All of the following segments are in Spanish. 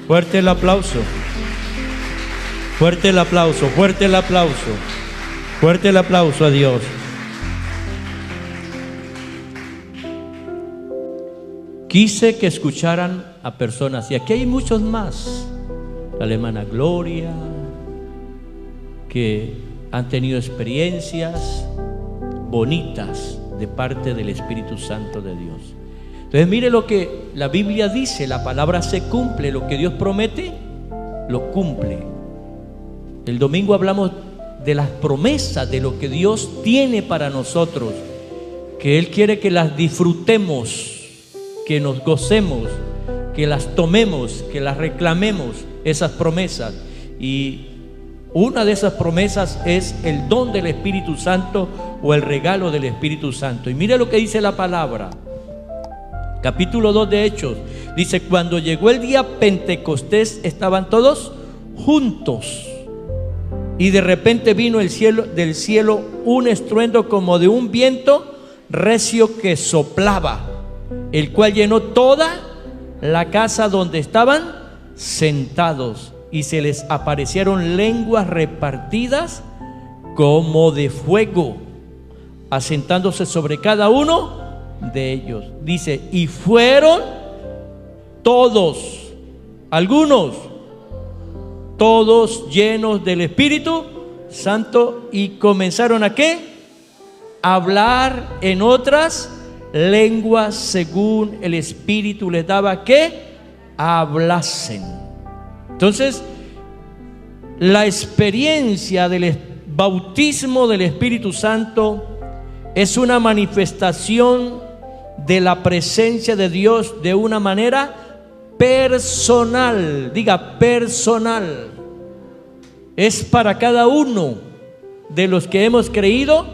Fuerte el aplauso. Fuerte el aplauso, fuerte el aplauso. Fuerte el aplauso a Dios. Quise que escucharan a personas, y aquí hay muchos más. La hermana Gloria, que han tenido experiencias bonitas de parte del Espíritu Santo de Dios. Entonces mire lo que la Biblia dice, la palabra se cumple, lo que Dios promete, lo cumple. El domingo hablamos de las promesas, de lo que Dios tiene para nosotros, que Él quiere que las disfrutemos, que nos gocemos, que las tomemos, que las reclamemos, esas promesas. Y una de esas promesas es el don del Espíritu Santo o el regalo del Espíritu Santo. Y mire lo que dice la palabra. Capítulo 2 de Hechos. Dice: cuando llegó el día Pentecostés, estaban todos juntos. Y de repente vino del cielo un estruendo como de un viento recio que soplaba, el cual llenó toda la casa donde estaban sentados, y se les aparecieron lenguas repartidas como de fuego, asentándose sobre cada uno de ellos. Dice: y fueron todos, algunos, todos llenos del Espíritu Santo, y comenzaron ¿a qué? A hablar en otras lenguas según el Espíritu les daba que hablasen. Entonces, la experiencia del bautismo del Espíritu Santo es una manifestación de la presencia de Dios de una manera personal. Diga, personal. Es para cada uno de los que hemos creído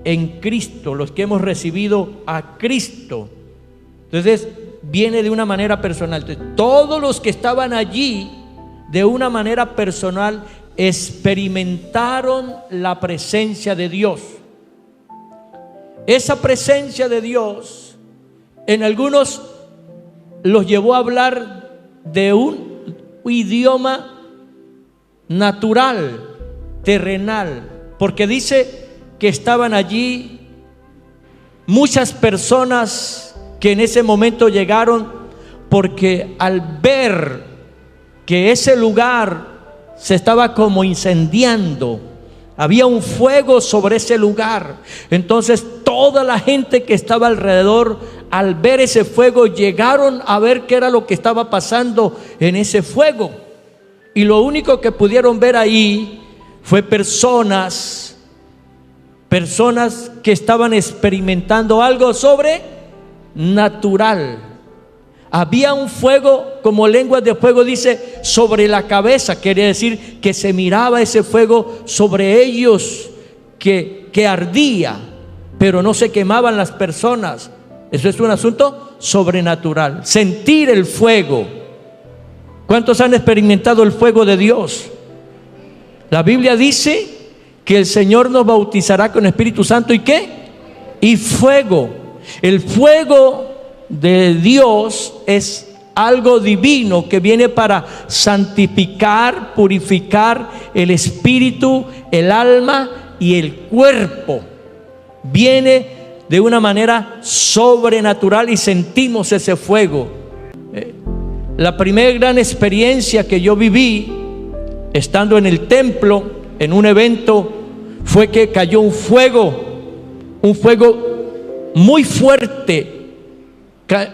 en Cristo, los que hemos recibido a Cristo. Entonces viene de una manera personal. Entonces, todos los que estaban allí de una manera personal experimentaron la presencia de Dios. Esa presencia de Dios en algunos los llevó a hablar de un idioma natural, terrenal, porque dice que estaban allí muchas personas que en ese momento llegaron, porque al ver que ese lugar se estaba como incendiando, había un fuego sobre ese lugar, entonces toda la gente que estaba alrededor, al ver ese fuego, llegaron a ver qué era lo que estaba pasando en ese fuego. Y lo único que pudieron ver ahí fue personas que estaban experimentando algo sobrenatural. Había un fuego, como lenguas de fuego, dice, sobre la cabeza. Quiere decir que se miraba ese fuego sobre ellos, que ardía, pero no se quemaban las personas. Eso es un asunto sobrenatural. Sentir el fuego. ¿Cuántos han experimentado el fuego de Dios? La Biblia dice que el Señor nos bautizará con Espíritu Santo y ¿qué? Y fuego. El fuego de Dios es algo divino que viene para santificar, purificar el espíritu, el alma y el cuerpo. Viene de una manera sobrenatural y sentimos ese fuego. La primera gran experiencia que yo viví estando en el templo, en un evento, fue que cayó un fuego muy fuerte,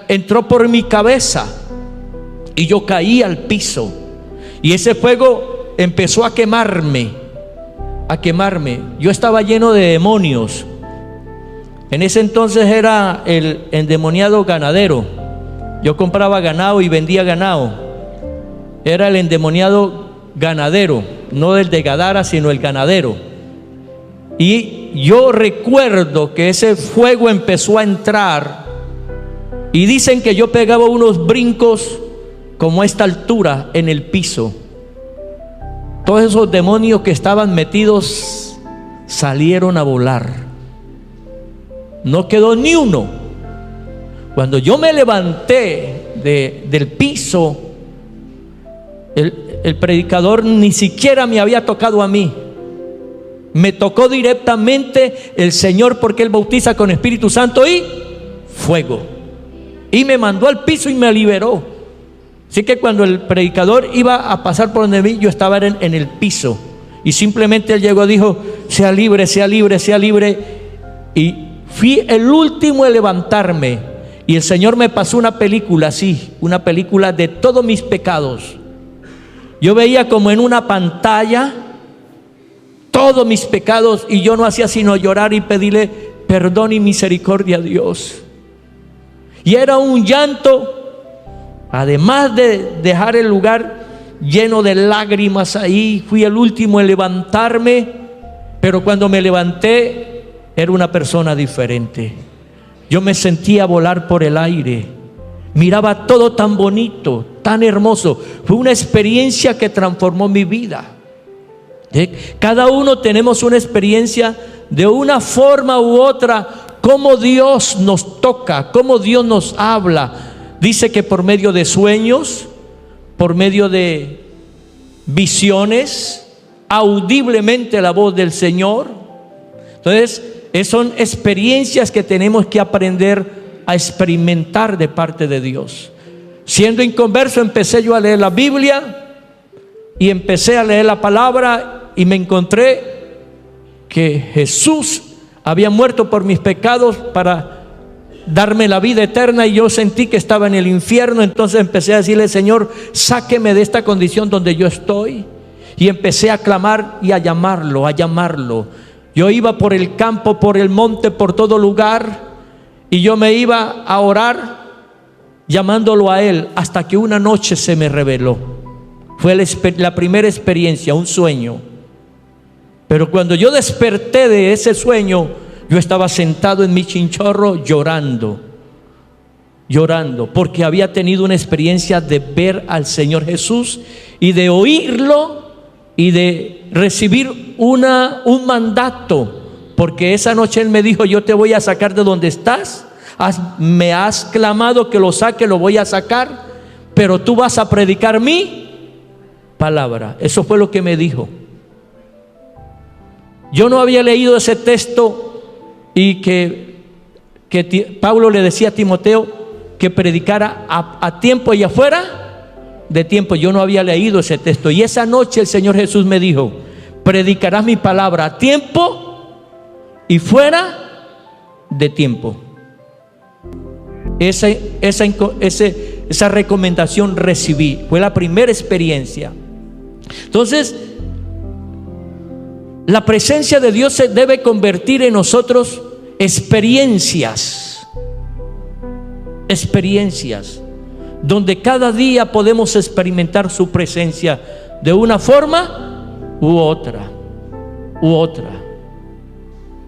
entró por mi cabeza y yo caí al piso, y ese fuego empezó a quemarme. Yo estaba lleno de demonios. En ese entonces era el endemoniado ganadero. Yo compraba ganado y vendía ganado. Era el endemoniado ganadero, no el de Gadara, sino el ganadero. Y yo recuerdo que ese fuego empezó a entrar, y dicen que yo pegaba unos brincos como a esta altura en el piso. Todos esos demonios que estaban metidos salieron a volar. No quedó ni uno. Cuando yo me levanté del piso, el predicador ni siquiera me había tocado a mí. Me tocó directamente el Señor, porque Él bautiza con Espíritu Santo y fuego. Y me mandó al piso y me liberó. Así que cuando el predicador iba a pasar por donde mí, yo estaba en el piso. Y simplemente él llegó y dijo: sea libre, sea libre, sea libre. Y fui el último en levantarme. Y el Señor me pasó una película así, una película de todos mis pecados. Yo veía como en una pantalla todos mis pecados, y yo no hacía sino llorar y pedirle perdón y misericordia a Dios. Y era un llanto, además de dejar el lugar lleno de lágrimas ahí. Fui el último en levantarme, pero cuando me levanté era una persona diferente. Yo me sentía volar por el aire, miraba todo tan bonito, tan hermoso. Fue una experiencia que transformó mi vida. Cada uno tenemos una experiencia de una forma u otra, cómo Dios nos toca, cómo Dios nos habla. Dice que por medio de sueños, por medio de visiones, audiblemente la voz del Señor. Entonces, son experiencias que tenemos que aprender a experimentar de parte de Dios. Siendo inconverso, empecé yo a leer la Biblia y empecé a leer la palabra, y me encontré que Jesús había muerto por mis pecados para darme la vida eterna, y yo sentí que estaba en el infierno. Entonces empecé a decirle: Señor, sáqueme de esta condición donde yo estoy. Y empecé a clamar y a llamarlo, a llamarlo. Yo iba por el campo, por el monte, por todo lugar, y yo me iba a orar llamándolo a Él, hasta que una noche se me reveló. Fue la primera experiencia, un sueño. Pero cuando yo desperté de ese sueño, yo estaba sentado en mi chinchorro llorando, porque había tenido una experiencia de ver al Señor Jesús y de oírlo y de recibir un mandato. Porque esa noche Él me dijo: yo te voy a sacar de donde estás, me has clamado que lo saque, lo voy a sacar, pero tú vas a predicar mi palabra. Eso fue lo que me dijo. Yo no había leído ese texto, y que Pablo le decía a Timoteo que predicara a tiempo y afuera de tiempo. Yo no había leído ese texto, y esa noche el Señor Jesús me dijo: predicarás mi palabra a tiempo y fuera de tiempo. Esa recomendación recibí. Fue la primera experiencia. Entonces, la presencia de Dios se debe convertir en nosotros experiencias, donde cada día podemos experimentar su presencia de una forma u otra.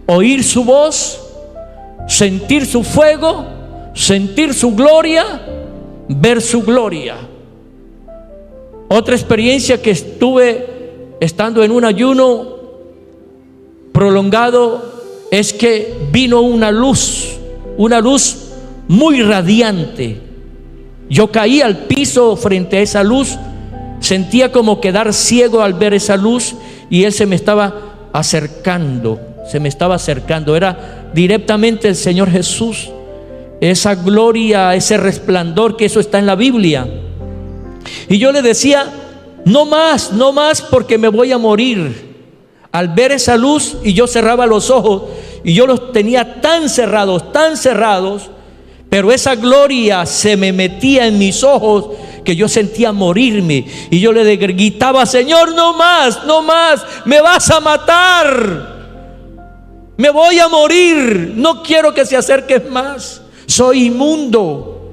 Oír su voz, sentir su fuego, sentir su gloria, ver su gloria. Otra experiencia que estuve estando en un ayuno prolongado es que vino una luz muy radiante. Yo caí al piso frente a esa luz, sentía como quedar ciego al ver esa luz, y Él se me estaba acercando. Era directamente el Señor Jesús. Esa gloria, ese resplandor, que eso está en la Biblia. Y yo le decía: no más, porque me voy a morir. Al ver esa luz, y yo cerraba los ojos, y yo los tenía tan cerrados, pero esa gloria se me metía en mis ojos, que yo sentía morirme. Y yo le gritaba: Señor, no más, me vas a matar, me voy a morir, no quiero que se acerques más, soy inmundo.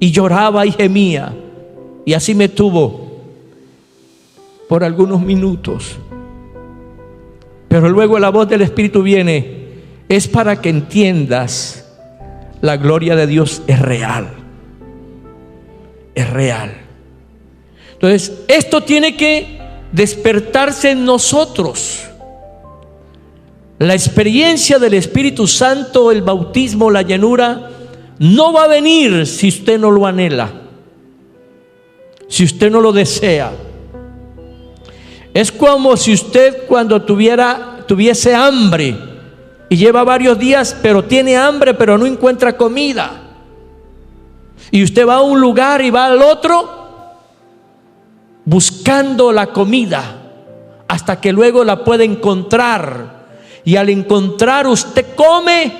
Y lloraba y gemía, y así me tuvo por algunos minutos. Pero luego la voz del Espíritu viene: es para que entiendas, la gloria de Dios es real. Entonces, esto tiene que despertarse en nosotros. La experiencia del Espíritu Santo, el bautismo, la llenura, no va a venir si usted no lo anhela. si usted no lo desea. Es como si usted cuando tuviese hambre y lleva varios días, pero tiene hambre, pero no encuentra comida. Y usted va a un lugar y va al otro buscando la comida hasta que luego la puede encontrar. Y al encontrar usted come.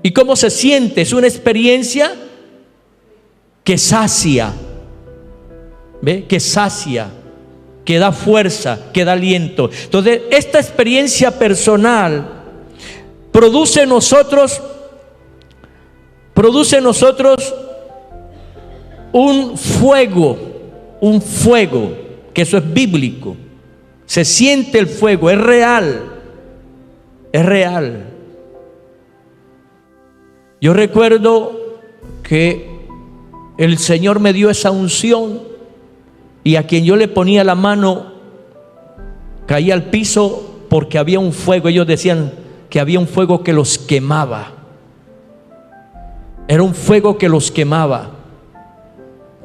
¿Y cómo se siente? Es una experiencia que sacia. ¿Ve? Que sacia, que da fuerza, que da aliento. Entonces, esta experiencia personal produce en nosotros un fuego, que eso es bíblico. Se siente el fuego, es real. Es real. Yo recuerdo que el Señor me dio esa unción y a quien yo le ponía la mano caía al piso porque había un fuego. Ellos decían que había un fuego que los quemaba. Era un fuego que los quemaba.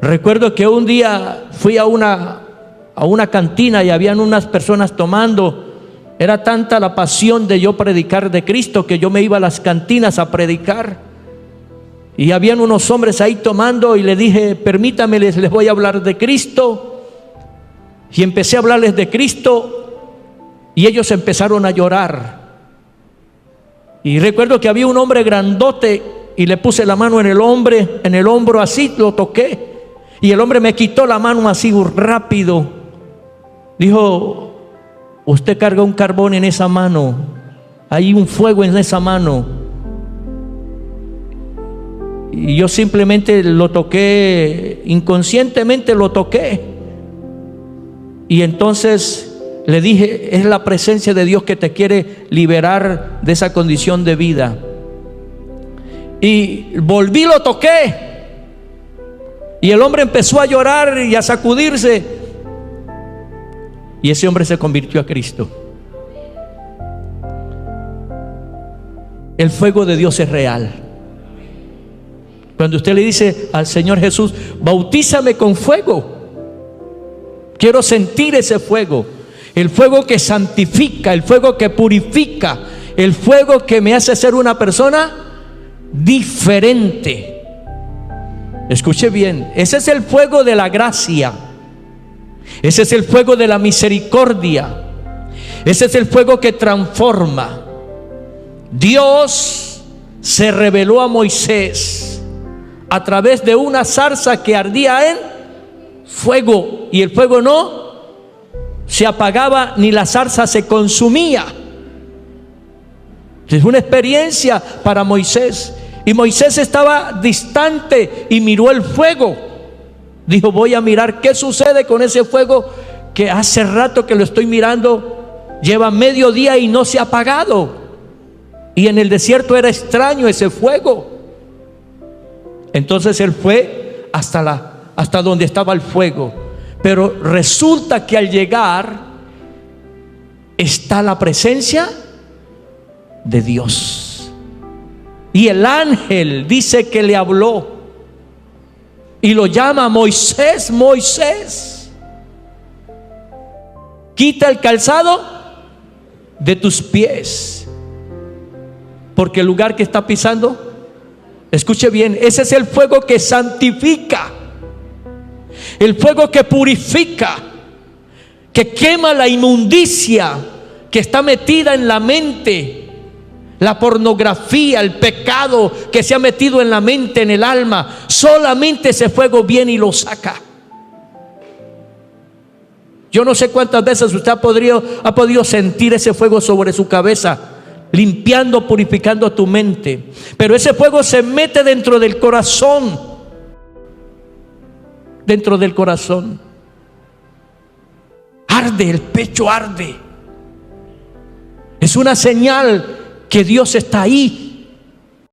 Recuerdo que un día fui a una cantina y habían unas personas tomando. Era tanta la pasión de yo predicar de Cristo que yo me iba a las cantinas a predicar. Y habían unos hombres ahí tomando y le dije, permítame, les voy a hablar de Cristo. Y empecé a hablarles de Cristo y ellos empezaron a llorar. Y recuerdo que había un hombre grandote y le puse la mano en el hombro así, lo toqué. Y el hombre me quitó la mano así rápido. Dijo, usted carga un carbón en esa mano, hay un fuego en esa mano. Y yo simplemente lo toqué, inconscientemente lo toqué. Y entonces le dije, es la presencia de Dios que te quiere liberar de esa condición de vida. Y volví, lo toqué. Y el hombre empezó a llorar y a sacudirse. Y ese hombre se convirtió a Cristo. El fuego de Dios es real. Cuando usted le dice al Señor Jesús, bautízame con fuego, quiero sentir ese fuego. El fuego que santifica, el fuego que purifica, el fuego que me hace ser una persona diferente. Escuche bien, ese es el fuego de la gracia. Ese es el fuego de la misericordia. Ese es el fuego que transforma. Dios se reveló a Moisés a través de una zarza que ardía en fuego, y el fuego no se apagaba ni la zarza se consumía. Es una experiencia para Moisés. Y Moisés estaba distante y miró el fuego. Dijo, voy a mirar qué sucede con ese fuego que hace rato que lo estoy mirando, lleva medio día y no se ha apagado. Y en el desierto era extraño ese fuego. Entonces él fue hasta donde estaba el fuego. Pero resulta que al llegar está la presencia de Dios. Y el ángel dice que le habló y lo llama, Moisés, Moisés, quita el calzado de tus pies, porque el lugar que está pisando, escuche bien, ese es el fuego que santifica, el fuego que purifica, que quema la inmundicia que está metida en la mente, la pornografía, el pecado que se ha metido en la mente, en el alma. Solamente ese fuego viene y lo saca. Yo no sé cuántas veces usted ha podido sentir ese fuego sobre su cabeza, limpiando, purificando tu mente. Pero ese fuego se mete dentro del corazón. Dentro del corazón. Arde, el pecho arde. Es una señal que Dios está ahí